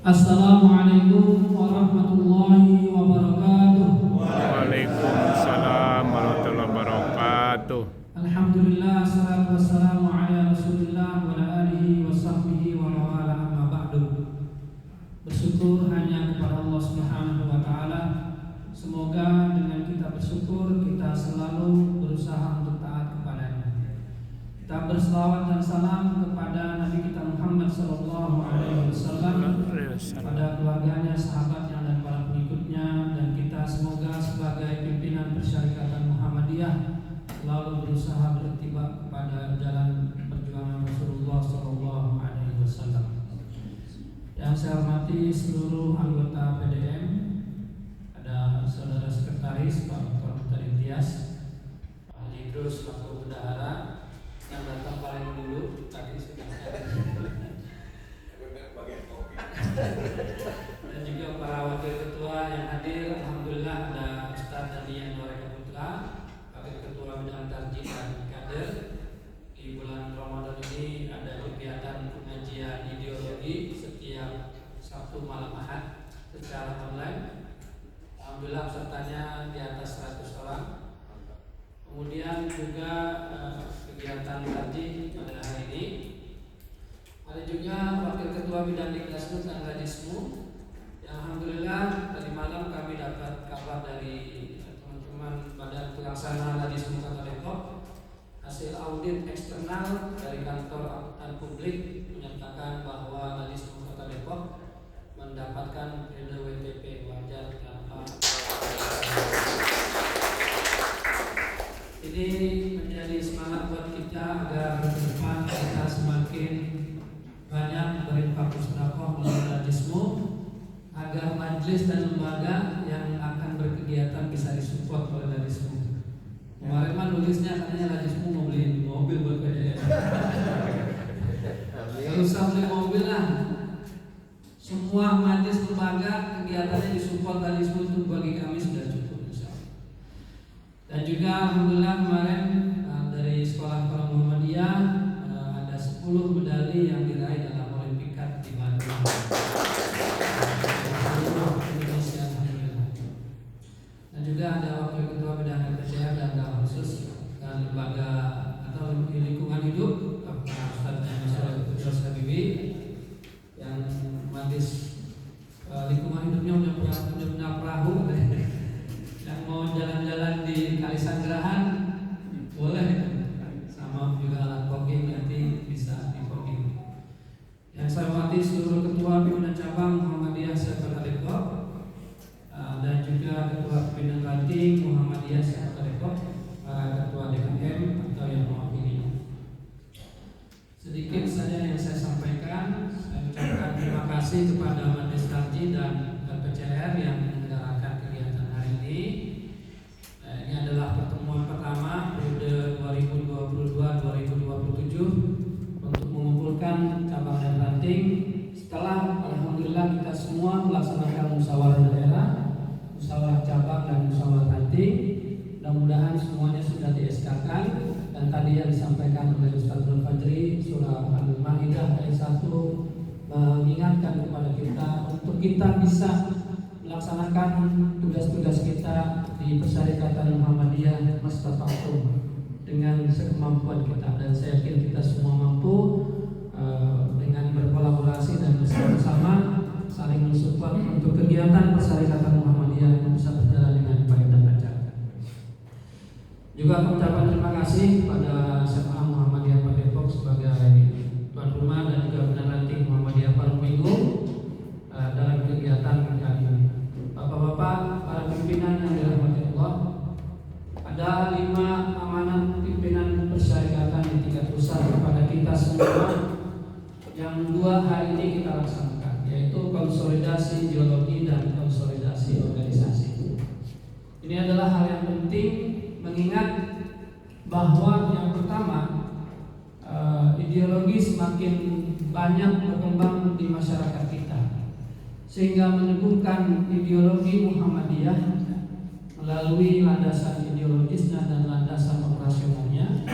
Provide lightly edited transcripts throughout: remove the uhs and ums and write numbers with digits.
Assalamualaikum warahmatullahi wabarakatuh. Waalaikumsalam warahmatullahi wabarakatuh. Alhamdulillah, salatu wassalamu ala Rasulillah wa ala alihi wa sahbihi wa mawala, amma ba'du. Bersyukur hanya kepada Allah Subhanahu wa taala. Semoga dengan kita bersyukur kita selalu berusaha untuk taat kepadanya. Kita berselawat dan salam kepada Nabi kita Muhammad sallallahu alaihi wasallam, pada keluarganya, sahabatnya dan para pengikutnya, dan kita semoga sebagai pimpinan Persyarikatan Muhammadiyah selalu berusaha bertiba kepada jalan perjuangan Rasulullah sallallahu alaihi wasallam. Yang saya hormati seluruh anggota PDM, ada saudara sekretaris Pak Dr. Muhtar Imtiaz, Pak Idrus selaku bendahara yang datang paling dulu tadi sudah dan juga para wakil ketua yang hadir. Alhamdulillah ada Ustaz Danian Noreka Putra, wakil ketua bidang tarjih dan kader. Di bulan Ramadan ini ada kegiatan pengajian ideologi setiap Sabtu malam Ahad secara online. Alhamdulillah pesertanya di atas 100 orang. Kemudian juga kegiatan tarjih pada hari ini. Ada juga wakil ketua bidang Dikdasmus dan Rajismu. Yang alhamdulillah tadi malam kami dapat kabar dari teman-teman Badan Pelaksana Rajismu Kota Depok. Hasil audit eksternal dari kantor akuntan publik menyatakan bahwa Rajismu Kota Depok mendapatkan periode WTP wajar tanpa. Ini menjadi semangat buat kita agar ke depan kita semakin banyak berinfak sedekah melalui Rajismu, agar majelis dan lembaga yang akan berkegiatan bisa disupport oleh Rajismu. Kemarin mah nulisnya katanya Rajismu mau beli mobil buat PDM. Gak usah beli mobil lah. Semua majelis lembaga kegiatannya disupport Rajismu itu bagi kami sudah cukup, insyaallah. Dan juga alhamdulillah kemarin dari Sekolah Quran Muhammadiyah ada 10 medali yang diraih dalam Olimpiade di Bandung. Indonesia, alhamdulillah. Dan juga ada wakil ketua bidang LPCR dan dalam khusus dan lembaga atau lingkungan hidup, Pak Ustaz Habibi, yang majelis lingkungan hidupnya udah punya perahu, yang mau jalan-jalan di Kali Sanggerahan boleh. Sama juga alat fogging nanti bisa di fogging. Yang saya hormati seluruh ketua pimpinan cabang Muhammadiyah Kota Depok, dan juga ketua pimpinan ranting Muhammadiyah Kota Depok, para ketua DKM atau yang mewakili. Sedikit saja yang saya sampaikan. Saya ucapkan terima kasih kepada Majelis Tarjih dan LPCR yang menyelenggarakan kegiatan hari ini. Ini adalah pertemuan pertama periode 2022-2027 untuk mengumpulkan cabang dan ranting. Setelah alhamdulillah kita semua melaksanakan musyawarah daerah, musyawarah cabang dan musyawarah ranting. Mudah-mudahan semuanya sudah di-SK-kan, dan tadi yang disampaikan oleh Ustaz Nur Fajri surah Al-Maidah ayat 1 mengingatkan kepada kita untuk kita bisa melaksanakan tugas-tugas kita di Persyarikatan Muhammadiyah mastata'tum dengan sekemampuan kita, dan saya yakin kita semua mampu dengan berkolaborasi dan bersama-sama saling mensupport untuk kegiatan Persyarikatan Muhammadiyah yang bisa berjalan dengan baik dan lancar. Juga ucapan terima kasih pada SMA Muhammadiyah Kota Depok sebagai tuan rumah dan juga benar ranting Muhammadiyah Parung Minggu dalam kegiatan kali ini. Bapak-bapak, para pimpinan yang dirahmati Allah, ada 5 amanat pimpinan persyarikatan di tingkat pusat kepada kita semua yang 2 hari ini kita laksanakan, yaitu konsolidasi ideologi dan konsolidasi organisasi. Ini adalah hal yang penting, mengingat bahwa yang pertama ideologi semakin banyak berkembang di masyarakat kita, sehingga meneguhkan ideologi Muhammadiyah melalui landasan ideologisnya dan landasan operasionalnya,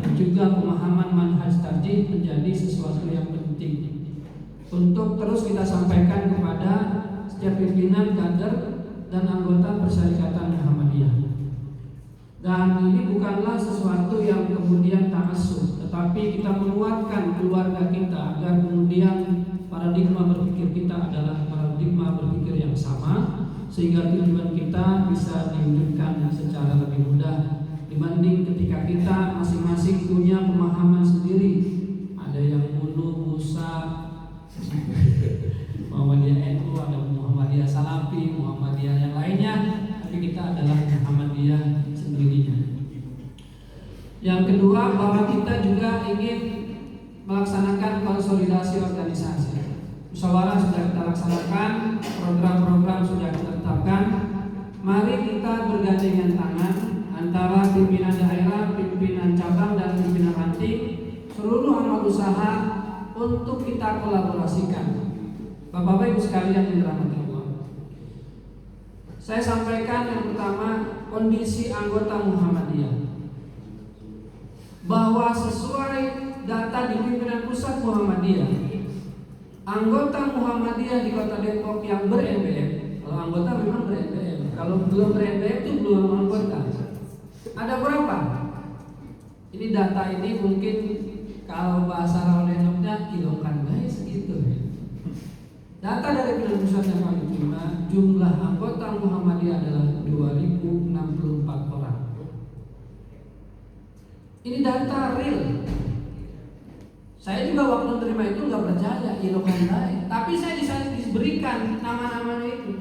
dan juga pemahaman manhaj tarjih menjadi sesuatu yang penting untuk terus kita sampaikan kepada setiap pimpinan, kader, dan anggota Persyarikatan Muhammadiyah. Dan ini bukanlah sesuatu yang kemudian ta'assub, tetapi kita menguatkan keluarga kita agar kemudian paradigma berpikir kita adalah paradigma berpikir yang sama, sehingga tujuan kita bisa diwujudkan secara lebih mudah dibanding ketika kita masing-masing punya pemahaman sendiri. Ada yang Mulu, Musa, Muhammadiyah NU, ada Muhammadiyah Salafi, Muhammadiyah yang lainnya, tapi kita adalah Muhammadiyah sendirinya. Yang kedua, bahwa kita juga ingin melaksanakan konsolidasi organisasi. Musyawarah sudah kita laksanakan, program-program sudah kita tetapkan. Mari kita bergandengan tangan antara pimpinan daerah, pimpinan cabang, dan pimpinan ranting, seluruh amal usaha untuk kita kolaborasikan. Bapak-bapak Ibu sekalian yang dirahmati Allah, saya sampaikan yang pertama, kondisi anggota Muhammadiyah, bahwa sesuai data di pimpinan pusat Muhammadiyah, anggota Muhammadiyah di Kota Depok yang ber-NBM, kalau anggota memang ber-NBM, kalau belum ber-NBM itu belum anggota. Ada berapa? Ini data ini mungkin kalau bahasa Rawalenoknya kilongkan baik segitu. Data dari pimpinan pusat yang kami terima, jumlah anggota Muhammadiyah adalah 2064 orang. Ini data real. Saya juga waktu menerima itu nggak percaya kilongkan baik, tapi saya diberikan nama-namanya itu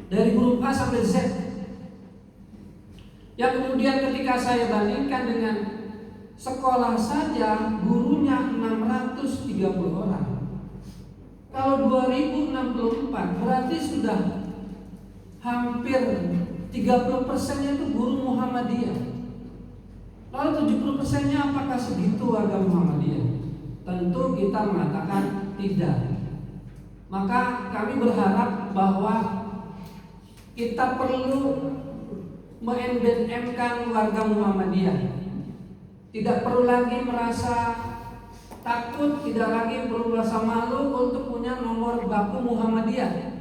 dari huruf A sampai Z. Yang kemudian ketika saya bandingkan dengan sekolah saja, gurunya 630 orang. Kalau 2064 berarti sudah hampir 30%-nya itu guru Muhammadiyah. Lalu 70%-nya apakah segitu warga Muhammadiyah? Tentu kita mengatakan tidak. Maka kami berharap bahwa kita perlu men-NBM-kan warga Muhammadiyah. Tidak perlu lagi merasa takut, tidak lagi perlu merasa malu untuk punya nomor baku Muhammadiyah.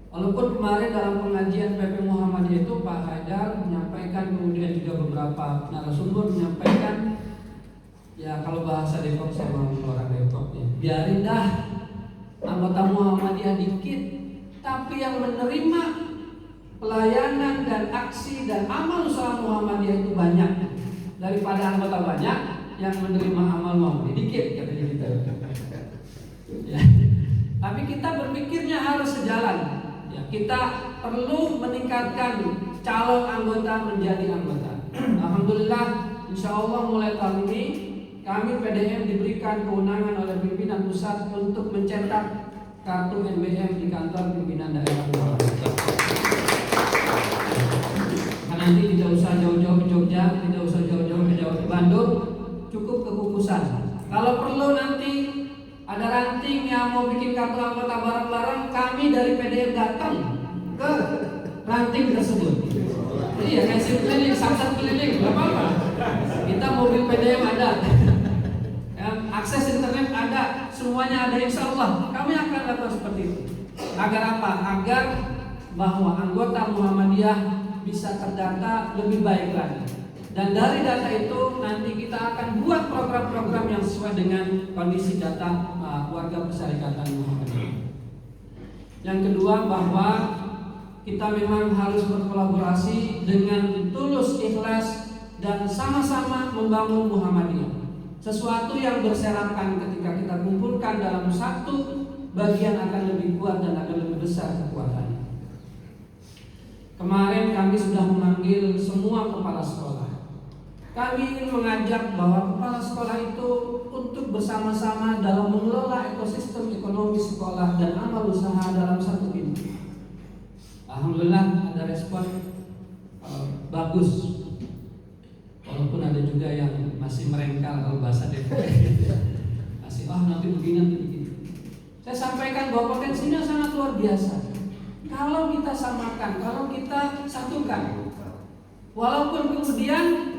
Walaupun kemarin dalam pengajian PP Muhammadiyah itu Pak Haidar menyampaikan, kemudian juga beberapa narasumber menyampaikan, ya kalau bahasa Depok, saya mau orang Depok ya, biarin dah anggota Muhammadiyah dikit, tapi yang menerima pelayanan dan aksi dan amal usaha Muhammadiyah itu banyak, daripada anggota banyak yang menerima amal Muhammadiyah dikit, katanya kita. Ya. Tapi kita berpikirnya harus sejalan. Ya, kita perlu meningkatkan calon anggota menjadi anggota. Alhamdulillah, insya Allah mulai tahun ini kami PDM diberikan kewenangan oleh pimpinan pusat untuk mencetak kartu NBM di kantor pimpinan daerah. Nanti tidak usah jauh-jauh ke Jogja, tidak usah jauh-jauh ke Bandung, cukup ke Kukusan. Kalau perlu nanti ada ranting yang mau bikin kartu anggota bareng-bareng, kami dari PDM datang ke ranting tersebut. Iya, kasih keliling, samsat keliling, nggak apa-apa. Kita mobil PDM ada, ya, akses internet ada, semuanya ada, insya Allah. Kami akan lakukan seperti itu. Agar apa? Agar bahwa anggota Muhammadiyah bisa terdata lebih baik lagi. Dan dari data itu nanti kita akan buat program-program yang sesuai dengan kondisi data warga Persyarikatan Muhammadiyah. Yang kedua, bahwa kita memang harus berkolaborasi dengan tulus, ikhlas, dan sama-sama membangun Muhammadiyah. Sesuatu yang berserakan ketika kita kumpulkan dalam satu bagian akan lebih kuat dan akan lebih besar kekuatannya. Kemarin kami sudah memanggil semua kepala sekolah. Kami ingin mengajak bahwa kepala sekolah itu untuk bersama-sama dalam mengelola ekosistem ekonomi sekolah dan amal usaha dalam satu pintu. Alhamdulillah ada respon bagus. Walaupun ada juga yang masih merengkal kalau bahasa Depok. Masih nanti begini, nanti begini. Saya sampaikan bahwa potensinya sangat luar biasa. Kalau kita samakan, kalau kita satukan, walaupun kemudian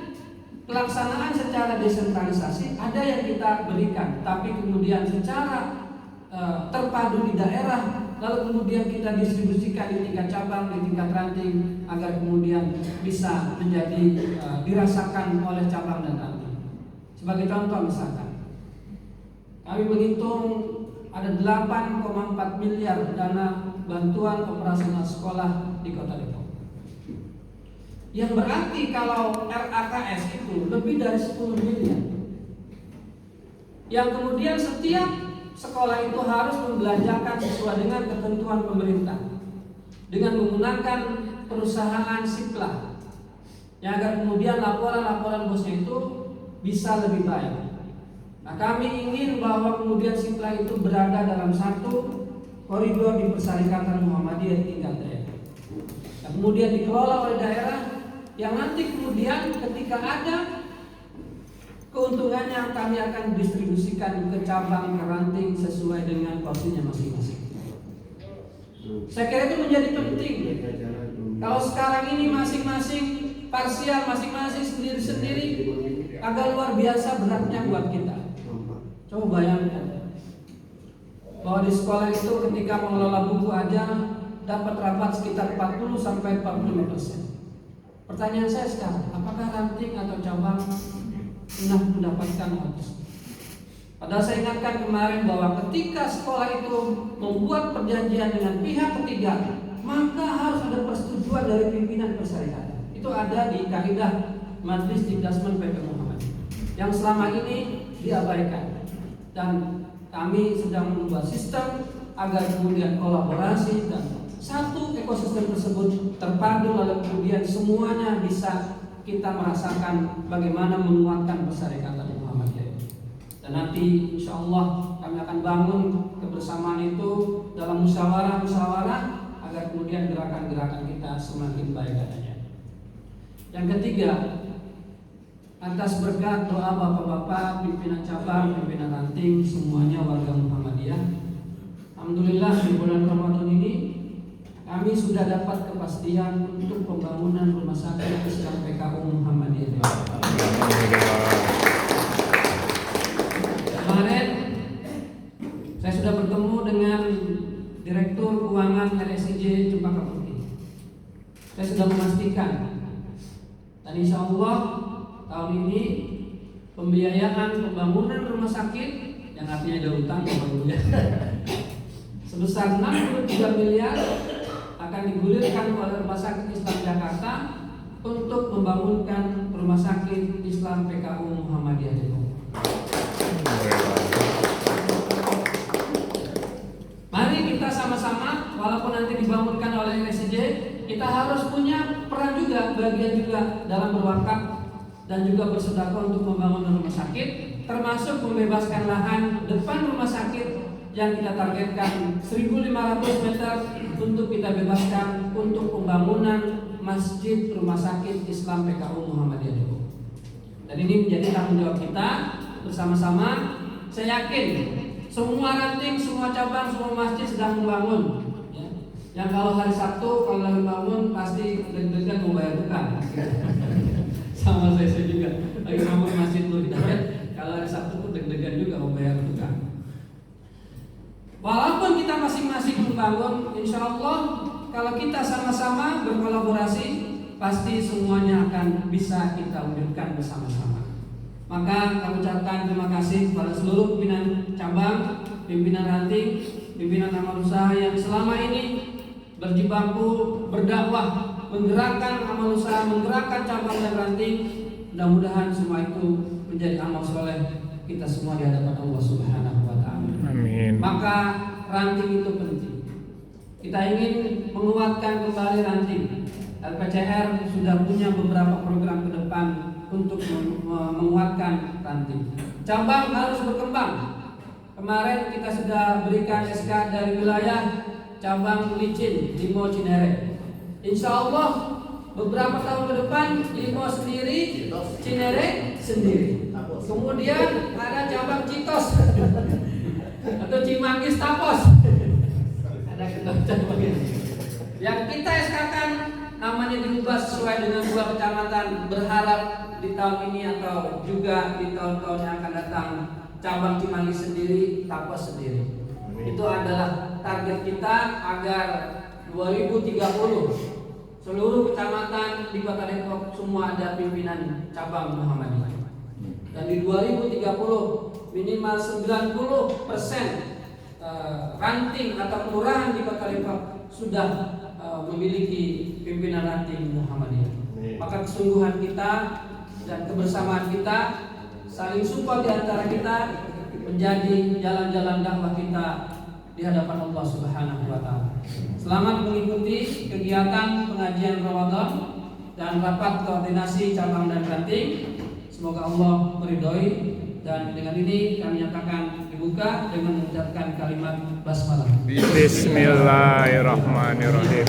pelaksanaan secara desentralisasi ada yang kita berikan, tapi kemudian secara terpadu di daerah, lalu kemudian kita distribusikan di tingkat cabang, di tingkat ranting, agar kemudian bisa menjadi dirasakan oleh cabang dan ranting. Sebagai contoh misalkan, kami menghitung ada 8,4 miliar dana bantuan operasional sekolah di Kota Depok. Yang berarti kalau RAKS itu lebih dari 10 miliar. Yang kemudian setiap sekolah itu harus membelanjakan sesuai dengan ketentuan pemerintah dengan menggunakan perusahaan Sipla, yang agar kemudian laporan-laporan bosnya itu bisa lebih baik. Nah, kami ingin bahwa kemudian Sipla itu berada dalam satu koridor di Persyarikatan Muhammadiyah tingkat daerah, yang kemudian dikelola oleh daerah, yang nanti kemudian ketika ada keuntungannya kami akan distribusikan ke cabang, ke ranting sesuai dengan porsinya masing-masing. Saya kira itu menjadi penting. Kalau sekarang ini masing-masing parsial, masing-masing sendiri-sendiri, agak luar biasa beratnya buat kita. Coba bayangkan bahwa di sekolah itu ketika mengelola buku aja dapat rapat sekitar 40-45%. Pertanyaan saya sekarang, apakah ranting atau cabang pernah mendapatkan habis? Padahal saya ingatkan kemarin bahwa ketika sekolah itu membuat perjanjian dengan pihak ketiga, maka harus ada persetujuan dari pimpinan persyarikatan. Itu ada di kaidah Majelis Tingdasmen PP Muhammad yang selama ini diabaikan. Dan kami sedang membuat sistem agar kemudian kolaborasi dan satu ekosistem tersebut terpadu, lalu kemudian semuanya bisa kita merasakan bagaimana menguatkan persyarikatan Muhammadiyah. Dan nanti insya Allah kami akan bangun kebersamaan itu dalam musyawarah-musyawarah agar kemudian gerakan-gerakan kita semakin baik adanya. Yang ketiga, atas berkat doa bapak-bapak, pimpinan cabang, pimpinan ranting, semuanya warga Muhammadiyah, alhamdulillah di bulan Ramadan ini kami sudah dapat kepastian untuk pembangunan rumah sakit Islam PKU Muhammadiyah. Kemarin saya sudah bertemu dengan Direktur Keuangan RSIJ Cempaka Putih. Saya sudah memastikan, dan insya Allah tahun ini pembiayaan pembangunan rumah sakit, yang artinya ada utang sebesar 63 miliar akan digulirkan oleh Rumah Sakit Islam Jakarta untuk membangunkan Rumah Sakit Islam PKU Muhammadiyah Depok. Mari kita sama-sama, walaupun nanti dibangunkan oleh RSIJ, kita harus punya peran juga, bagian juga dalam berwakaf dan juga bersedekah untuk membangun rumah sakit, termasuk membebaskan lahan depan rumah sakit yang kita targetkan 1.500 meter untuk kita bebaskan untuk pembangunan masjid rumah sakit Islam PKU Muhammadiyah Depok. Dan ini menjadi tanggung jawab kita bersama-sama. Saya yakin semua ranting, semua cabang, semua masjid sedang membangun. Yang kalau hari Sabtu kalau lagi bangun pasti deg-degan mau bayar hutang. Sama saya juga lagi bangun masjid Nur Hidayat, kalau hari Sabtu pun deg-degan juga mau bayar hutang. Walaupun kita masing-masing membangun, insya Allah kalau kita sama-sama berkolaborasi, pasti semuanya akan bisa kita wujudkan bersama-sama. Maka kami ucapkan terima kasih kepada seluruh pimpinan cabang, pimpinan ranting, pimpinan amal usaha yang selama ini berjibaku berdakwah, menggerakkan amal usaha, menggerakkan cabang dan ranting. Mudah-mudahan semua itu menjadi amal soleh kita semua di hadapan Allah Subhanahu wa Ta'ala. Amin. Maka ranting itu penting. Kita ingin menguatkan kembali ranting. LPCR sudah punya beberapa program ke depan untuk menguatkan ranting. Cabang harus berkembang. Kemarin kita sudah berikan SK dari wilayah cabang licin Limo Cinere. Insya Allah beberapa tahun ke depan Limo sendiri, Cinere sendiri. Kemudian ada cabang Citos atau Cimanggis Tapos. Ada cabang ini. Yang kita SK-kan namanya diubah sesuai dengan dua kecamatan. Berharap di tahun ini atau juga di tahun-tahun yang akan datang cabang Cimanggis sendiri, Tapos sendiri. Itu adalah target kita agar 2030 seluruh kecamatan di Kota Depok semua ada pimpinan cabang Muhammadiyah. Dan di 2030 minimal 90% ranting atau kelurahan di Kota Depok sudah memiliki pimpinan ranting Muhammadiyah. Maka kesungguhan kita dan kebersamaan kita, saling support di antara kita menjadi jalan-jalan dakwah kita di hadapan Allah Subhanahu wa taala. Selamat mengikuti kegiatan pengajian Ramadan dan rapat koordinasi cabang dan ranting. Semoga Allah meridhoi, dan dengan ini kami nyatakan dibuka dengan mengucapkan kalimat basmalah. Bismillahirrahmanirrahim.